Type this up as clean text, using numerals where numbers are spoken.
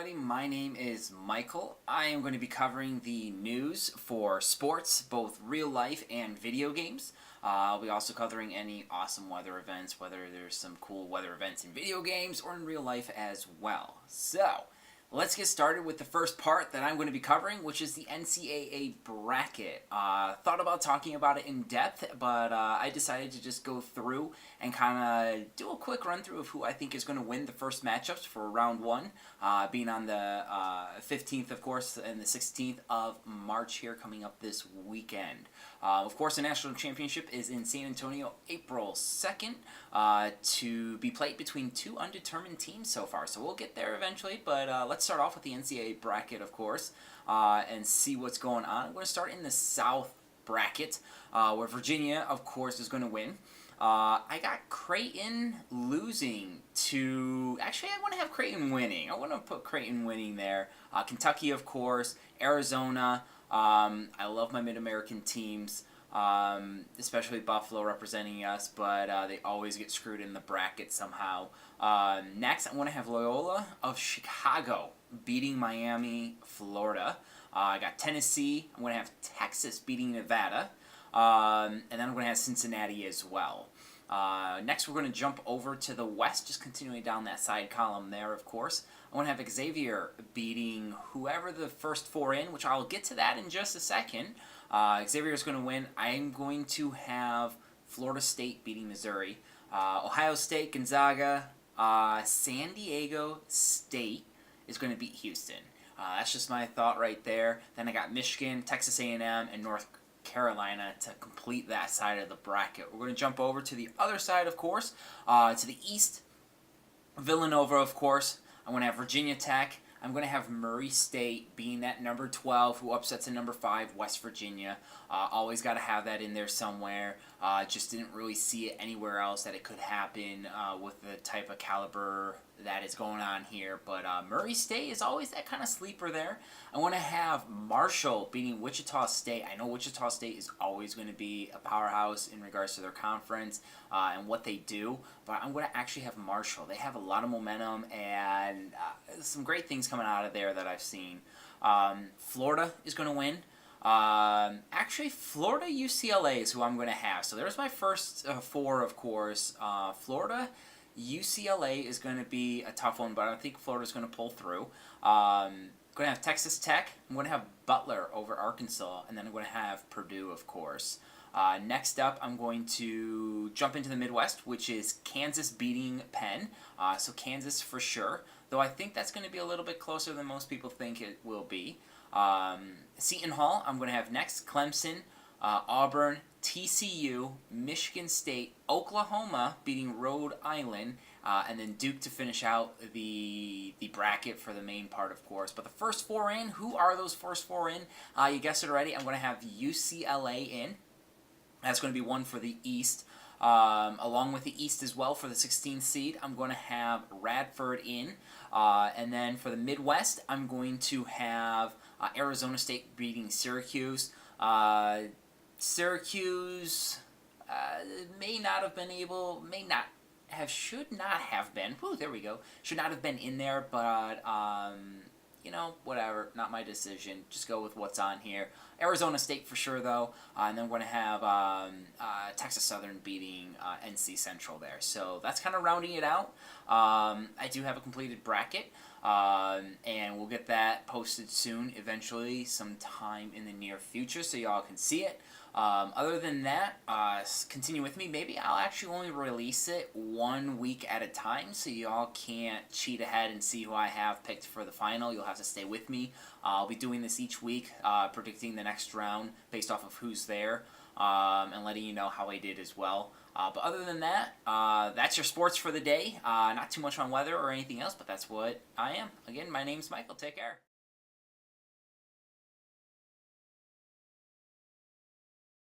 everybody. My name is Michael. I am going to be covering the news for sports, both real life and video games. I'll be also covering any awesome weather events, whether there's some cool weather events in video games or in real life as well. So, let's get started with the first part that I'm going to be covering, which is the NCAA bracket. Thought about talking about it in depth, but I decided to just go through and kind of do a quick run through of who I think is going to win the first matchups for round one, being on the 15th, of course, and the 16th of March here coming up this weekend. Of course, the national championship is in San Antonio April 2nd to be played between two undetermined teams so far. So we'll get there eventually, but let's start off with the NCAA bracket, of course, and see what's going on. I'm going to start in the South bracket, where Virginia, of course, is going to win. I got Creighton losing to... Actually, I want to have Creighton winning. I want to put Creighton winning there. Kentucky, of course. Arizona. I love my Mid-American teams, especially Buffalo representing us, but they always get screwed in the bracket somehow. Next, I want to have Loyola of Chicago beating Miami, Florida. I got Tennessee. I'm going to have Texas beating Nevada. And then I'm going to have Cincinnati as well. Next, we're going to jump over to the West, just continuing down that side column there, of course. I want to have Xavier beating whoever the first four in, which I'll get to that in just a second. Xavier is going to win. I'm going to have Florida State beating Missouri. Ohio State, Gonzaga. San Diego State is going to beat Houston. That's just my thought right there. Then I got Michigan, Texas A&M, and North Carolina to complete that side of the bracket. We're going to jump over to the other side, of course, to the East. Villanova, of course. I'm going to have Virginia Tech. I'm going to have Murray State being that number 12 who upsets a number 5, West Virginia. Always got to have that in there somewhere. Just didn't really see it anywhere else that it could happen with the type of caliber that is going on here. But Murray State is always that kind of sleeper there. I want to have Marshall beating Wichita State. I know Wichita State is always going to be a powerhouse in regards to their conference and what they do. But I'm going to actually have Marshall. They have a lot of momentum and some great things coming out of there that I've seen. Florida is going to win. Actually, Florida UCLA is who I'm going to have. So there's my first four, of course. Florida UCLA is going to be a tough one, but I think Florida's going to pull through. Going to have Texas Tech. I'm going to have Butler over Arkansas, and then I'm going to have Purdue, of course. Next up, I'm going to jump into the Midwest, which is Kansas beating Penn. So Kansas for sure, though I think that's going to be a little bit closer than most people think it will be. Seton Hall, I'm going to have next. Clemson, Auburn, TCU, Michigan State, Oklahoma beating Rhode Island, and then Duke to finish out the bracket for the main part, of course. But the first four in, who are those first four in? You guessed it already. I'm going to have UCLA in. That's going to be one for the East. Along with the East as well for the 16th seed, I'm going to have Radford in. And then for the Midwest, I'm going to have Arizona State beating Syracuse. Syracuse should not have been. Whew, there we go. Should not have been in there, but whatever. Not my decision. Just go with what's on here. Arizona State for sure, though. And then we're going to have Texas Southern beating NC Central there. So that's kind of rounding it out. I do have a completed bracket, and we'll get that posted soon, eventually, sometime in the near future, so y'all can see it. Other than that, continue with me. Maybe I'll actually only release it 1 week at a time, so y'all can't cheat ahead and see who I have picked for the final. You'll have to stay with me. I'll be doing this each week, predicting the next round based off of who's there, and letting you know how I did as well. But other than that, that's your sports for the day. Not too much on weather or anything else, but that's what I am. Again, my name's Michael. Take care.